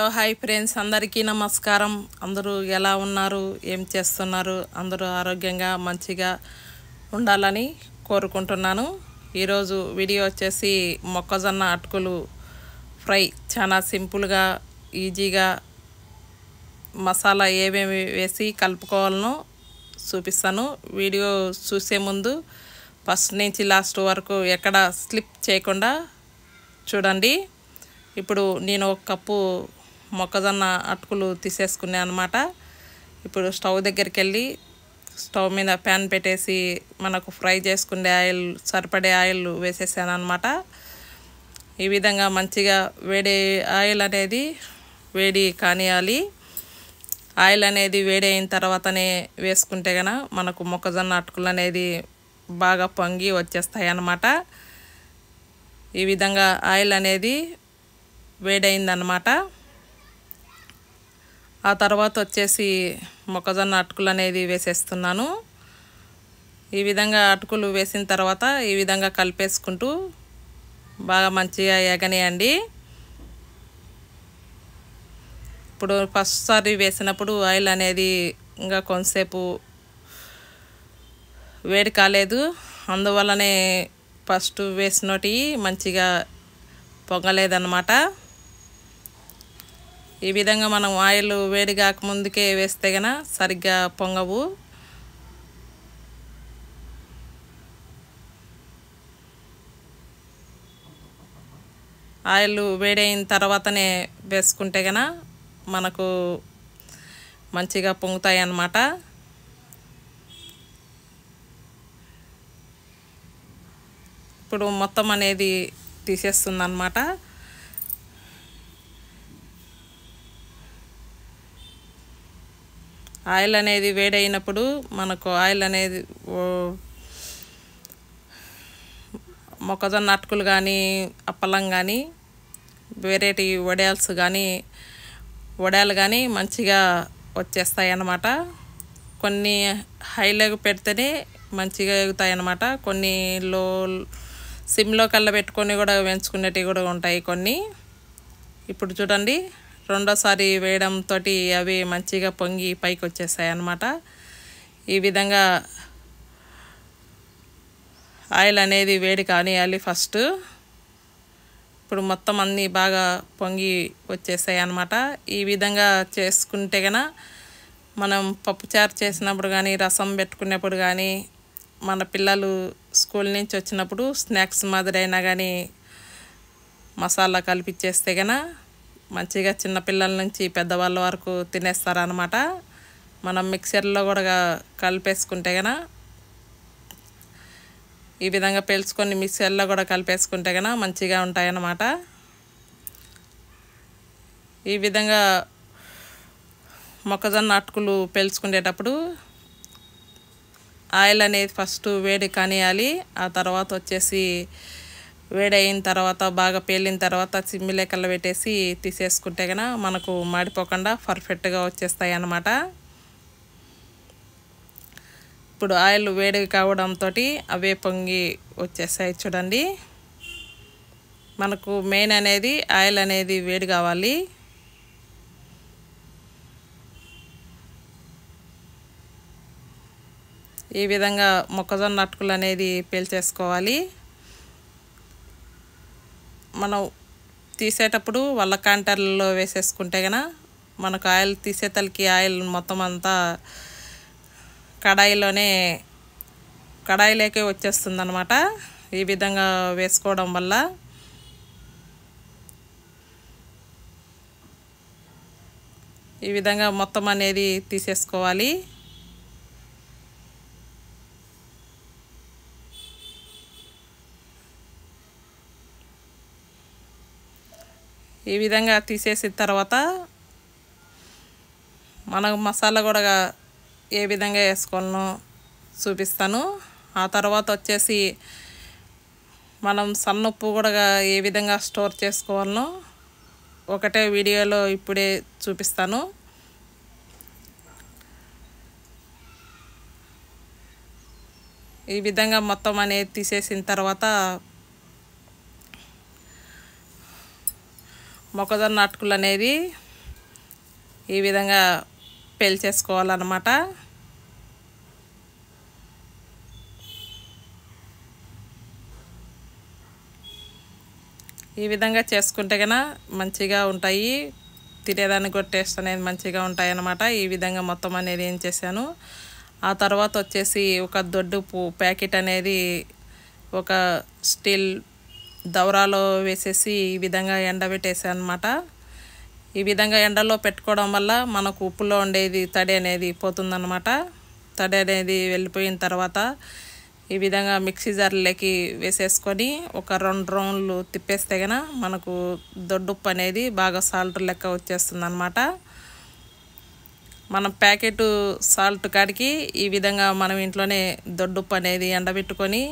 Hello hi friends, అందరికీ నమస్కారం. అందరూ ఎలా ఉన్నారు, ఏం చేస్తున్నారు? అందరూ ఆరోగ్యంగా మంచిగా ఉండాలని కోరుకుంటున్నాను. ఈరోజు వీడియో వచ్చేసి మొక్కజొన్న అటుకులు ఫ్రై చాలా సింపుల్గా ఈజీగా మసాలా ఏమేమి వేసి కలుపుకోవాలనో చూపిస్తాను. వీడియో చూసే ముందు ఫస్ట్ నుంచి లాస్ట్ వరకు ఎక్కడ స్లిప్ చేయకుండా చూడండి. ఇప్పుడు నేను ఒక కప్పు మొక్కజొన్న అటుకులు తీసేసుకున్నాను అన్నమాట. ఇప్పుడు స్టవ్ దగ్గరికి వెళ్ళి స్టవ్ మీద ప్యాన్ పెట్టేసి మనకు ఫ్రై చేసుకునే ఆయిల్ సరిపడే ఆయిల్ వేసేసాను అన్నమాట. ఈ విధంగా మంచిగా వేడి ఆయిల్ అనేది వేడి కానియాలి. ఆయిల్ అనేది వేడి అయిన తర్వాతనే వేసుకుంటే కనుక మనకు మొక్కజొన్న అటుకులు అనేది బాగా పొంగి వచ్చేస్తాయి అన్నమాట. ఈ విధంగా ఆయిల్ అనేది వేడైందన్నమాట. ఆ తర్వాత వచ్చేసి మొక్కజొన్న అటుకులు అనేది వేసేస్తున్నాను. ఈ విధంగా అటుకులు వేసిన తర్వాత ఈ విధంగా కలిపేసుకుంటూ బాగా మంచిగా ఎగనియండి. ఇప్పుడు ఫస్ట్ సారి వేసినప్పుడు ఆయిల్ అనేది ఇంకా కొంతసేపు వేడి కాలేదు, అందువల్లనే ఫస్ట్ వేసినటి మంచిగా పొంగలేదన్నమాట. ఈ విధంగా మనం ఆయిల్ వేడి కాకముందుకే వేస్తే గన సరిగ్గా పొంగవు. ఆయిల్ వేడైన తర్వాతనే వేసుకుంటే గన మనకు మంచిగా పొంగుతాయి అన్నమాట. ఇప్పుడు మొత్తం అనేది తీసేస్తుంది అన్నమాట. ఆయిల్ అనేది వేడైనప్పుడు మనకు ఆయిల్ అనేది మొక్కజొన్న అటుకులు కానీ అప్పలం కానీ వేరేటి వడియాలు కానీ మంచిగా వచ్చేస్తాయి అన్నమాట. కొన్ని హైలోకి పెడితేనే మంచిగా ఎగుతాయి అన్నమాట. కొన్ని సిమ్లో కల్లా పెట్టుకొని కూడా వేయించుకునేటివి కూడా ఉంటాయి కొన్ని. ఇప్పుడు చూడండి, రెండోసారి వేయడంతో అవి మంచిగా పొంగి పైకి వచ్చేస్తాయి అన్నమాట. ఈ విధంగా ఆయిల్ అనేది వేడి కానియాలి ఫస్ట్. ఇప్పుడు మొత్తం అన్నీ బాగా పొంగి వచ్చేసాయి అన్నమాట. ఈ విధంగా చేసుకుంటే గన మనం పప్పుచారు చేసినప్పుడు కానీ రసం పెట్టుకునేప్పుడు కానీ మన పిల్లలు స్కూల్ నుంచి వచ్చినప్పుడు స్నాక్స్ మాదిరి అయినా కానీ మసాలా కలిపిచ్చేస్తే గన మంచిగా చిన్నపిల్లల నుంచి పెద్దవాళ్ళ వరకు తినేస్తారనమాట. మనం మిక్సర్లో కూడా కలిపేసుకుంటే గన ఈ విధంగా పేల్చుకొని మిక్సర్లో కూడా కలిపేసుకుంటే గన మంచిగా ఉంటాయన్నమాట. ఈ విధంగా మొక్కజొన్న అటుకులు పేల్చుకునేటప్పుడు ఆయిల్ అనేది ఫస్ట్ వేడి కానియాలి. ఆ తర్వాత వచ్చేసి వేడైన తర్వాత బాగా పేలిన తర్వాత సిమ్మి లెక్కలు పెట్టేసి తీసేసుకుంటే కనుక మనకు మాడిపోకుండా పర్ఫెక్ట్గా వచ్చేస్తాయి అన్నమాట. ఇప్పుడు ఆయిల్ వేడి కావడంతో అవే పొంగి వచ్చేస్తాయి చూడండి. మనకు మెయిన్ అనేది ఆయిల్ అనేది వేడి కావాలి. ఈ విధంగా మొక్కజొన్న అటుకులు అనేది పేల్చేసుకోవాలి. మనం తీసేటప్పుడు వల్ల కాంటర్లలో వేసేసుకుంటే కనుక మనకు ఆయిల్ తీసేతలకి ఆయిల్ మొత్తం అంతా కడాయిలోకే వచ్చేస్తుంది అన్నమాట. ఈ విధంగా వేసుకోవడం వల్ల ఈ విధంగా మొత్తం అనేది తీసేసుకోవాలి. ఈ విధంగా తీసేసిన తర్వాత మనకు మసాలా కూడా ఏ విధంగా వేసుకోవాలనో చూపిస్తాను. ఆ తర్వాత వచ్చేసి మనం సన్నుప్పు కూడా ఏ విధంగా స్టోర్ చేసుకోవాలనో ఒకటే వీడియోలో ఇప్పుడే చూపిస్తాను. ఈ విధంగా మొత్తం అనేది తీసేసిన తర్వాత మొక్కజొన్న అటుకులు అనేది ఈ విధంగా పేల్చేసుకోవాలన్నమాట. ఈ విధంగా చేసుకుంటే కన్నా మంచిగా ఉంటాయి, తినేదానికి కూడా టేస్ట్ అనేది మంచిగా ఉంటాయి అన్నమాట. ఈ విధంగా మొత్తం అనేది ఏం చేశాను. ఆ తర్వాత వచ్చేసి ఒక దొడ్డుపు ప్యాకెట్ అనేది ఒక స్టీల్ దవరాలో వేసేసి ఈ విధంగా ఎండబెట్టేసాను అన్నమాట. ఈ విధంగా ఎండలో పెట్టుకోవడం వల్ల మనకు ఉప్పులో ఉండేది తడి అనేది పోతుందన్నమాట. తడి అనేది వెళ్ళిపోయిన తర్వాత ఈ విధంగా మిక్సీ జార్లోకి వేసేసుకొని ఒక 2 రౌండ్లు తిప్పేస్తే గన మనకు దొడ్డుప్పు అనేది బాగా సాల్ట్ లెక్క వచ్చేస్తుంది అన్నమాట. మనం ప్యాకెట్ సాల్ట్ కాడికి ఈ విధంగా మనం ఇంట్లోనే దొడ్డుప్పు అనేది ఎండబెట్టుకొని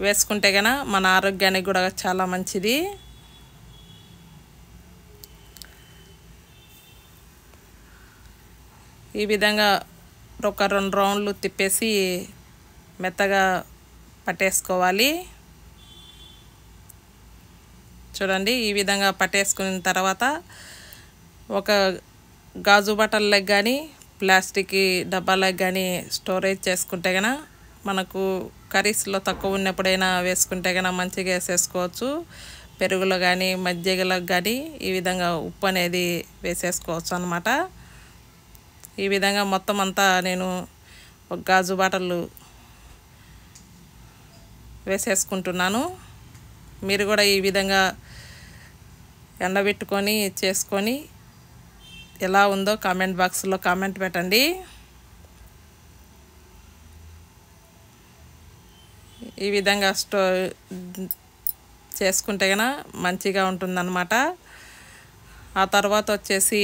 వేసుకుంటే గన మన ఆరోగ్యానికి కూడా చాలా మంచిది. ఈ విధంగా ఒక 2 రౌండ్లు తిప్పేసి మెత్తగా పట్టేసుకోవాలి. చూడండి, ఈ విధంగా పట్టేసుకున్న తర్వాత ఒక గాజు బట్టలకు కానీ ప్లాస్టిక్ డబ్బాలకు కానీ స్టోరేజ్ చేసుకుంటే కనుక మనకు కర్రీస్లో తక్కువ ఉన్నప్పుడైనా వేసుకుంటే కనుక మంచిగా వేసేసుకోవచ్చు. పెరుగులో కానీ మజ్జిగలకు కానీ ఈ విధంగా ఉప్పు అనేది వేసేసుకోవచ్చు అన్నమాట. ఈ విధంగా మొత్తం అంతా నేను ఒక గాజు బాటలు వేసేసుకుంటున్నాను. మీరు కూడా ఈ విధంగా ఎండబెట్టుకొని చేసుకొని ఎలా ఉందో కామెంట్ బాక్స్లో కామెంట్ పెట్టండి. ఈ విధంగా చేసుకుంటే కనుక మంచిగా ఉంటుందన్నమాట. ఆ తర్వాత వచ్చేసి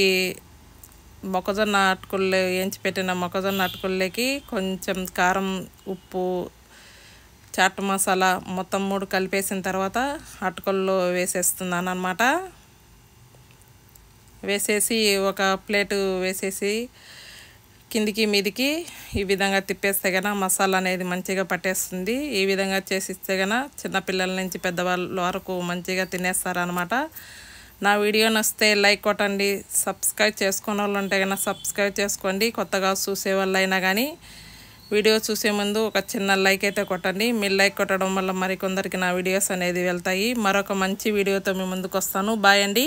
మొక్కజొన్న అటుకులు వేయించిపెట్టిన మొక్కజొన్న అటుకుల్లోకి కొంచెం కారం, ఉప్పు, చాట్ మసాలా మొత్తం 3 కలిపేసిన తర్వాత అటుకుల్లో వేసేస్తున్నాను అన్నమాట. వేసేసి ఒక ప్లేటు వేసేసి కిందికి మీదికి ఈ విధంగా తిప్పేస్తే కనుక మసాలా అనేది మంచిగా పట్టేస్తుంది. ఈ విధంగా చేసిస్తే కనుక చిన్నపిల్లల నుంచి పెద్దవాళ్ళ వరకు మంచిగా తినేస్తారనమాట. నా వీడియో నచ్చితే లైక్ కొట్టండి. సబ్స్క్రైబ్ చేసుకునే వాళ్ళు ఉంటే కనుక సబ్స్క్రైబ్ చేసుకోండి. కొత్తగా చూసే వాళ్ళు అయినా కానీ వీడియో చూసే ముందు ఒక చిన్న లైక్ అయితే కొట్టండి. మీరు లైక్ కొట్టడం వల్ల మరికొందరికి నా వీడియోస్ అనేది వెళ్తాయి. మరొక మంచి వీడియోతో మీ ముందుకు వస్తాను. బాయ్ అండి.